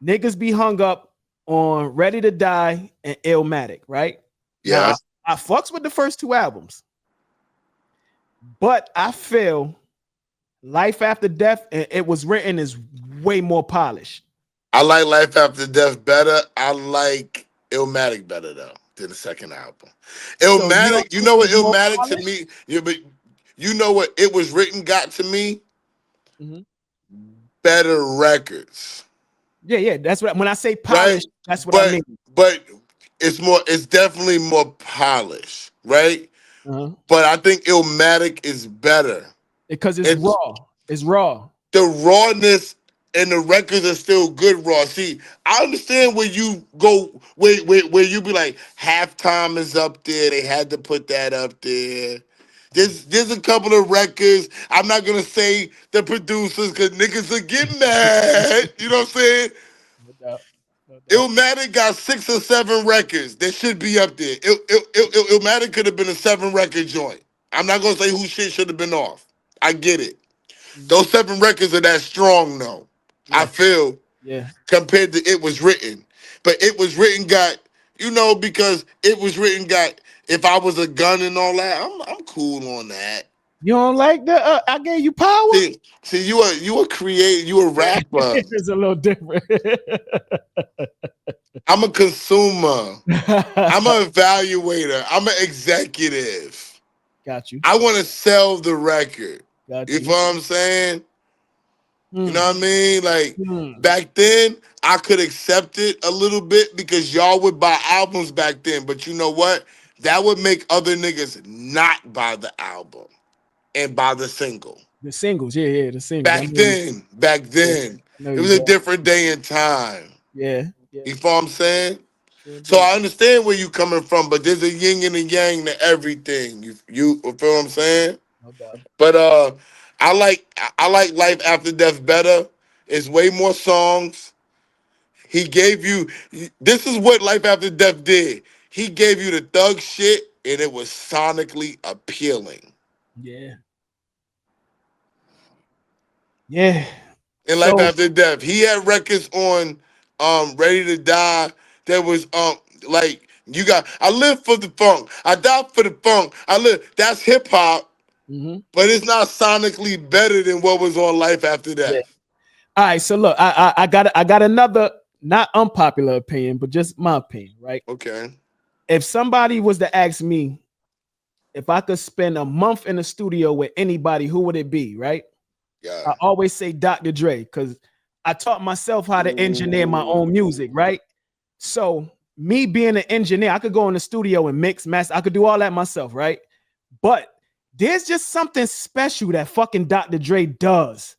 niggas be hung up on Ready to Die and Illmatic, right? Now Yeah. I fucks with the first two albums, but I feel Life After Death and It Was Written is way more polished. I like Life After Death better. I like Illmatic better though than the second album. So you don't Illmatic, you think know what it's more Illmatic to polished? me? Yeah, but you know what It Was Written got to me? Mhm. Better records, Yeah, yeah. That's what when I say right? polished, that's what I But mean. but it's definitely more polished, right? Uh-huh. But I think Illmatic is better. Because it's It's raw. It's raw. the rawness and the records are still good raw. See, I understand where you go where you be like halftime is up there. They had to put that up there. There's a couple of records. I'm not gonna say the producers because niggas will get mad. You know what I'm saying? No doubt. No doubt. Illmatic got 6 or 7 records that should be up there. Illmatic could have been a 7 record joint. I'm not gonna say who shit should have been off. I get it. Mhm. Those 7 records are that strong though. I Yeah. feel Yeah. compared to It Was Written. But It Was Written got, because It Was Written got If I Was a Gun and all that, I'm cool on that. You don't like the I gave you power? See, you a creator, you a rapper. It's a little different. I'm a consumer. I'm an evaluator. I'm an executive. Got you. I want to sell the record. Got You you. know what I'm saying? You know Mm, what I mean? Like mm. back then, I could accept it a little bit because y'all would buy albums back then. But you know what? That would make other niggas not buy the album and buy the single. The singles, yeah, yeah, the singles. I know you. Back Yeah, then, I know it you, was a bro. different day and time. Yeah, yeah, You feel what I'm saying? sure So do. I understand where you coming from, but there's a yin and a yang to everything. You feel what I'm saying? No doubt. But I like Life After Death better. It's way more songs. He gave you this is what Life After Death did. He gave you the thug shit and it was sonically appealing. Yeah, yeah. In Life So After Death. He had records on Ready to Die that was like you got I live for the funk. I die for the funk. I live that's hip hop, mhm. but it's not sonically better than what was on Life After Yeah. Death. All right, so look, I got another not unpopular opinion, but just my opinion, right? Okay. If somebody was to ask me if I could spend a month in the studio with anybody, who would it be, right? Yeah. I always say Dr. Dre because I taught myself how to engineer my own music, Ooh. right? So me being an engineer, I could go in the studio and mix, master. I could do all that myself, right? But there's just something special that fucking Dr. Dre does.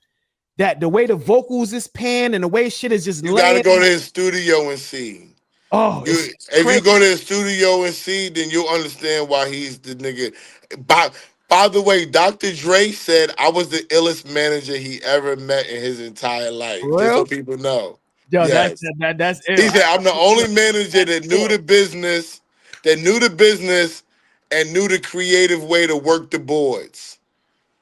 That the way the vocals is panned and the way shit is just You gotta laying. go to his studio and see. Oh, You it's if you crazy. go to his studio and see, then you'll understand why he's the nigga. By the way, Dr. Dre said I was the illest manager he ever met in his entire life. For Just so real? people know. Yo, Yes. that's He ill. said I'm the only manager that knew the business, and knew the creative way to work the boards.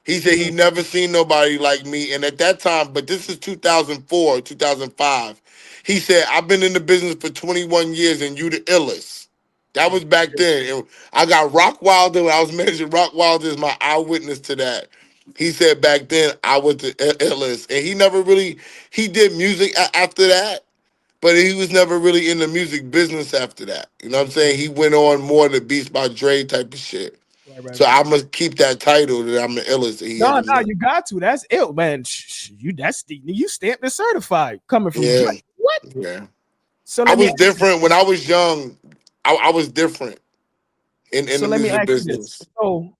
He said he never seen nobody like me. And at that time, but this is 2004, 2005. He said, I've been in the business for 21 years and you the illest. That was back then. I got Rock Wilder. When I was managing Rock Wilder is my eyewitness to that. He said back then I was the illest. And he never really, he did music after that, but he was never really in the music business after that. You know what I'm saying? He went on more the Beats by Dre type of shit. Right, right, So right. I must keep that title that I'm the illest that he No, ever no, met. you got to. That's ill, man. You that's the you stamped and certified coming from Yeah, Drake. What? yeah. So I let me was ask you this. different when I was young. I was different in So the let me music ask you this. business. So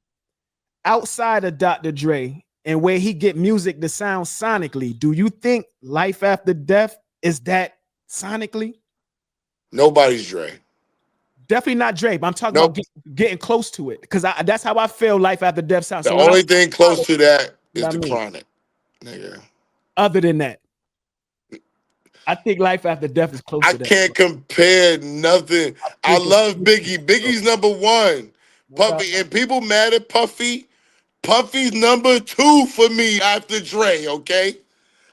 outside of Dr. Dre and where he get music to sound sonically, do you think Life After Death is that sonically? Nobody's Dre. Definitely not Dre, but I'm talking about Nope. getting close to it because that's how I feel Life After Death sounds. The So when I only thing close to that is what I the mean, Chronic, nigga. other than that, I think Life After Death is close I to that. can't compare nothing. I I think it's love Biggie. Biggie's number one. no doubt. Puffy and people mad at Puffy. Puffy's number two for me after Dre. Okay,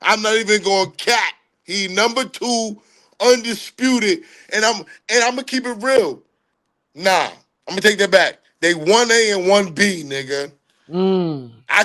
I'm not even going cat. He number 2, undisputed. And I'm gonna keep it real. Nah, I'm gonna take that back. They 1A and 1B, nigga. Mm. I